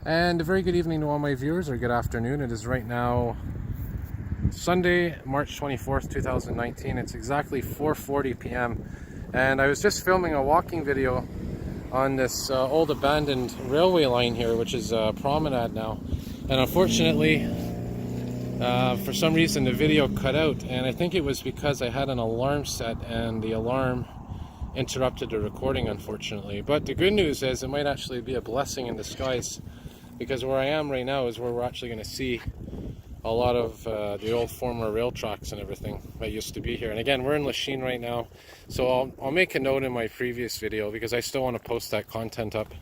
And a very good evening to all my viewers, or good afternoon. It is right now Sunday, March 24th, 2019. It's exactly 4:40 p.m. And I was just filming a walking video on this old abandoned railway line here, which is a promenade now. And unfortunately, for some reason the video cut out, and I think it was because I had an alarm set and the alarm interrupted the recording, unfortunately. But the good news is it might actually be a blessing in disguise, because where I am right now is where we're actually going to see a lot of the old former rail tracks and everything that used to be here. And again, we're in Lachine right now, so I'll make a note in my previous video because I still want to post that content up.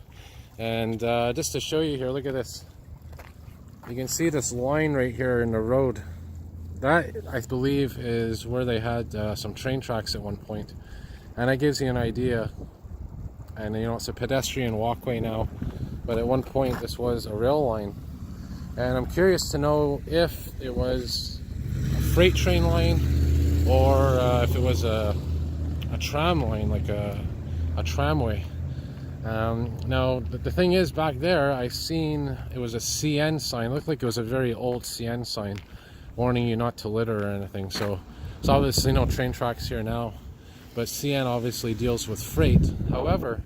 And just to show you here, look at this. You can see this line right here in the road. That, I believe, is where they had some train tracks at one point. And that gives you an idea. And you know, it's a pedestrian walkway now, but at one point this was a rail line. And I'm curious to know if it was a freight train line or if it was a tram line, like a tramway. Now the thing is, back there I seen it was a CN sign. It looked like it was a very old CN sign warning you not to litter or anything. So it's obviously no train tracks here now, but CN obviously deals with freight. However,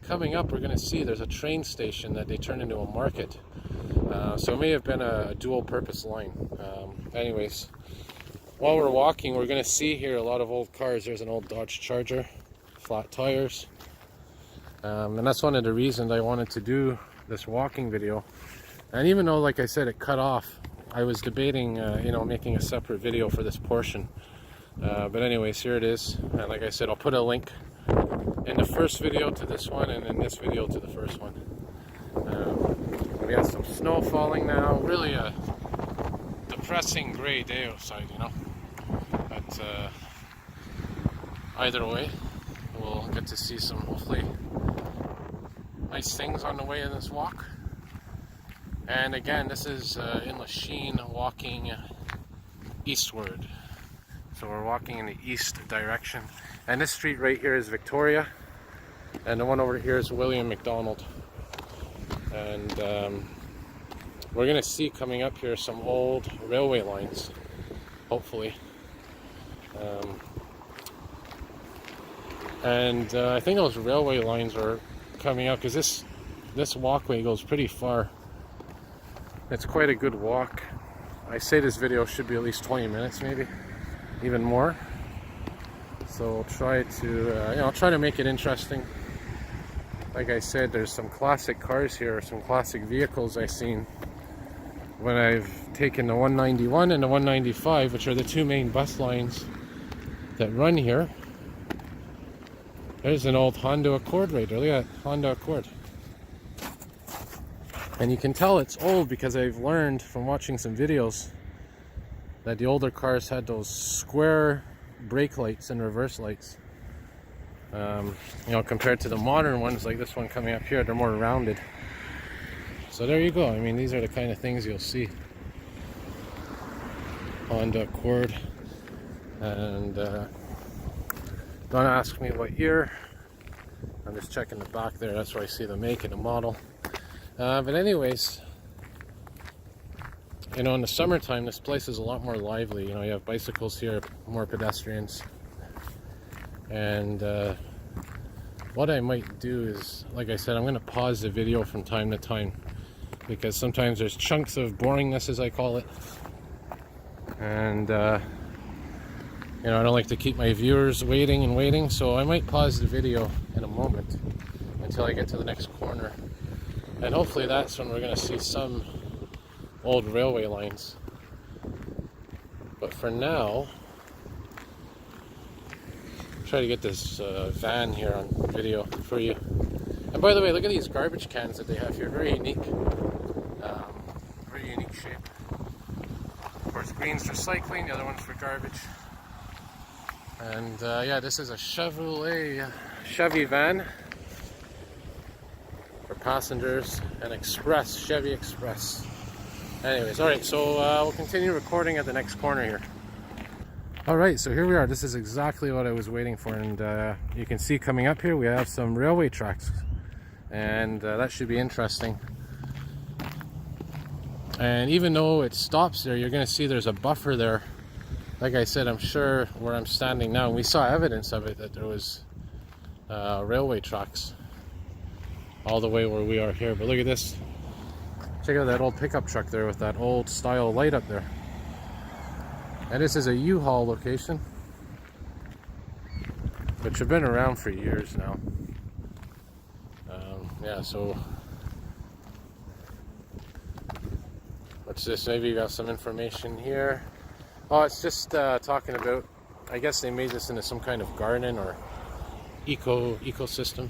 coming up we're going to see there's a train station that they turned into a market. So it may have been a dual purpose line. Anyways, while we're walking, we're going to see here a lot of old cars. There's an old Dodge Charger, flat tires. And that's one of the reasons I wanted to do this walking video. And even though, like I said, it cut off, I was debating, making a separate video for this portion. But anyways, here it is. And like I said, I'll put a link in the first video to this one, and in this video to the first one. We have some snow falling now. Really a depressing gray day outside, you know. But either way, we'll get to see some hopefully nice things on the way in this walk. And again, this is in Lachine, walking eastward. So we're walking in the east direction. And this street right here is Victoria. And the one over here is William McDonald. And we're going to see coming up here some old railway lines, hopefully. I think those railway lines are coming up because this walkway goes pretty far. It's quite a good walk. I say this video should be at least 20 minutes, maybe even more. So I'll try to, I'll try to make it interesting. Like I said, there's some classic cars here, some classic vehicles I've seen when I've taken the 191 and the 195, which are the two main bus lines that run here. There's an old Honda Accord right there. Look at that Honda Accord. And you can tell it's old because I've learned from watching some videos that the older cars had those square brake lights and reverse lights. Compared to the modern ones like this one coming up here, they're more rounded. So there you go. I mean, these are the kind of things you'll see. Honda Accord. And don't ask me what year. I'm just checking the back there. That's where I see the make and the model. But anyways, in the summertime, this place is a lot more lively. You have bicycles here, more pedestrians. And what I might do is, like I said, I'm going to pause the video from time to time because sometimes there's chunks of boringness, as I call it. And I don't like to keep my viewers waiting and waiting, so I might pause the video in a moment until I get to the next corner. And hopefully that's when we're going to see some old railway lines. But for now, try to get this van here on video for you. And by the way, look at these garbage cans that they have here. Very unique. Very unique shape. Of course, green's for cycling, the other one's for garbage. And yeah, this is a Chevy van for passengers, an Express, Chevy Express. Anyways, alright, so we'll continue recording at the next corner here. Alright, so here we are. This is exactly what I was waiting for, and you can see coming up here we have some railway tracks, and that should be interesting. And even though it stops there, you're going to see there's a buffer there. Like I said, I'm sure where I'm standing now, we saw evidence of it, that there was railway tracks all the way where we are here. But look at this. Check out that old pickup truck there with that old style light up there. And this is a U-Haul location, which have been around for years now. Yeah, so what's this? Maybe you got some information here. Oh, it's just talking about, I guess they made this into some kind of garden or ecosystem.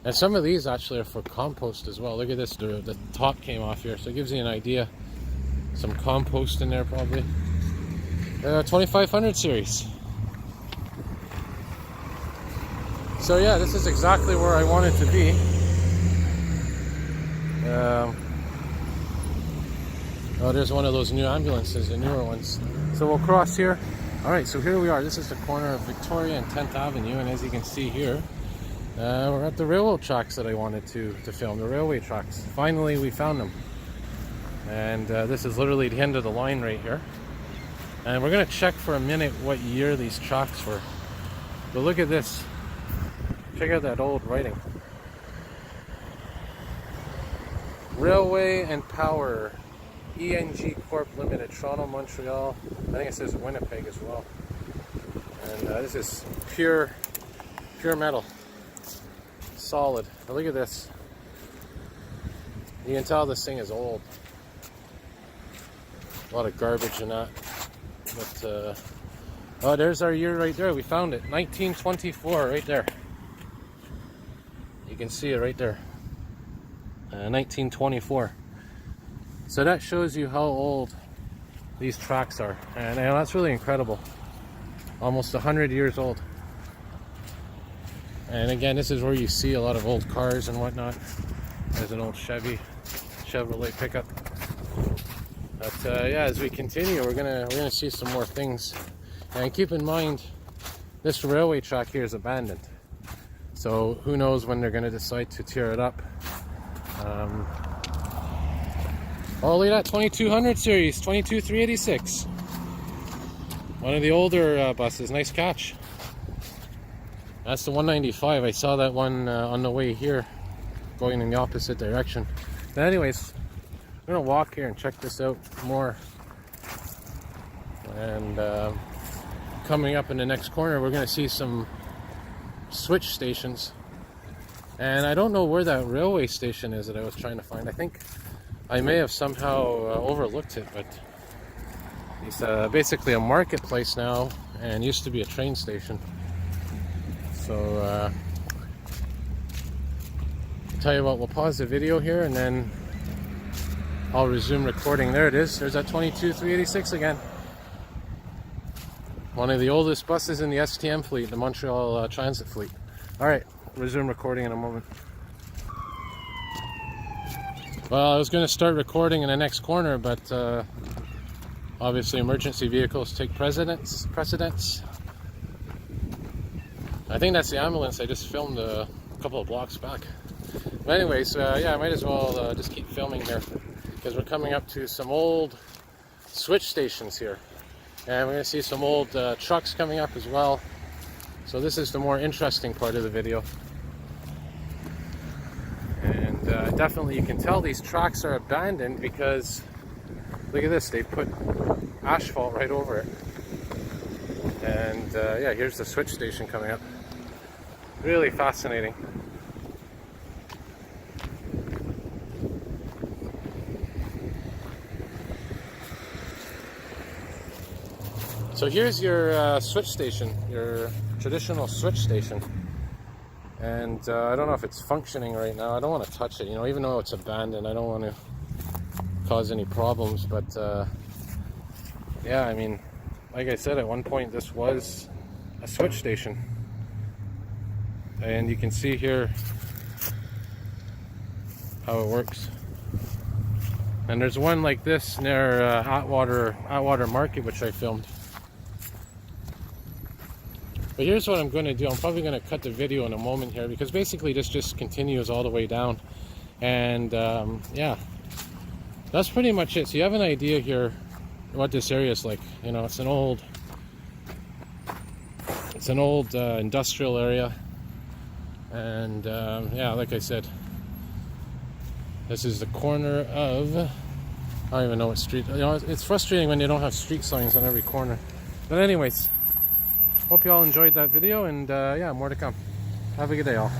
And some of these actually are for compost as well. Look at this, the top came off here, so it gives you an idea. Some compost in there probably. 2500 series. So yeah, this is exactly where I wanted to be. Oh, there's one of those new ambulances, the newer ones. So we'll cross here. Alright, so here we are. This is the corner of Victoria and 10th Avenue, and as you can see here, we're at the railroad tracks that I wanted to film, the railway tracks. Finally, we found them. And this is literally the end of the line right here. And we're going to check for a minute what year these tracks were. But look at this. Check out that old writing. Railway and Power, ENG Corp Limited, Toronto, Montreal. I think it says Winnipeg as well. And this is pure metal. Solid. But look at this. You can tell this thing is old. A lot of garbage in that. But oh, there's our year right there. We found it. 1924 right there. You can see it right there. 1924. So that shows you how old these tracks are. And that's really incredible. Almost 100 years old. And again, this is where you see a lot of old cars and whatnot. There's an old Chevrolet pickup. But yeah, as we continue, we're gonna see some more things. And keep in mind, this railway track here is abandoned. So who knows when they're gonna decide to tear it up. Oh, look at that 2200 series, 22386. One of the older buses. Nice catch. That's the 195. I saw that one on the way here, going in the opposite direction. But anyways, I'm gonna walk here and check this out more. And coming up in the next corner, we're gonna see some switch stations. And I don't know where that railway station is that I was trying to find. I think I may have somehow overlooked it, but it's basically a marketplace now and used to be a train station. So I'll tell you what, we'll pause the video here and then I'll resume recording. There it is. There's that 22386 again. One of the oldest buses in the STM fleet, the Montreal Transit fleet. Alright, resume recording in a moment. Well, I was going to start recording in the next corner, but obviously emergency vehicles take precedence. I think that's the ambulance I just filmed a couple of blocks back. But anyways, yeah, I might as well just keep filming here, because we're coming up to some old switch stations here. And we're going to see some old trucks coming up as well. So this is the more interesting part of the video. And definitely you can tell these tracks are abandoned because, look at this, they put asphalt right over it. And yeah, here's the switch station coming up. Really fascinating. So here's your switch station, your traditional switch station. And I don't know if it's functioning right now. I don't want to touch it, you know, even though it's abandoned. I don't want to cause any problems. But yeah, I mean, like I said, at one point this was a switch station. And you can see here how it works. And there's one like this near Atwater Market, which I filmed. But here's what I'm going to do. I'm probably going to cut the video in a moment here, because basically this just continues all the way down. And yeah, that's pretty much it. So you have an idea here what this area is like. You know, it's an old industrial area, and yeah, like I said, this is the corner of, I don't even know what street. You know, it's frustrating when you don't have street signs on every corner. But anyways, hope you all enjoyed that video, and yeah, more to come. Have a good day, all.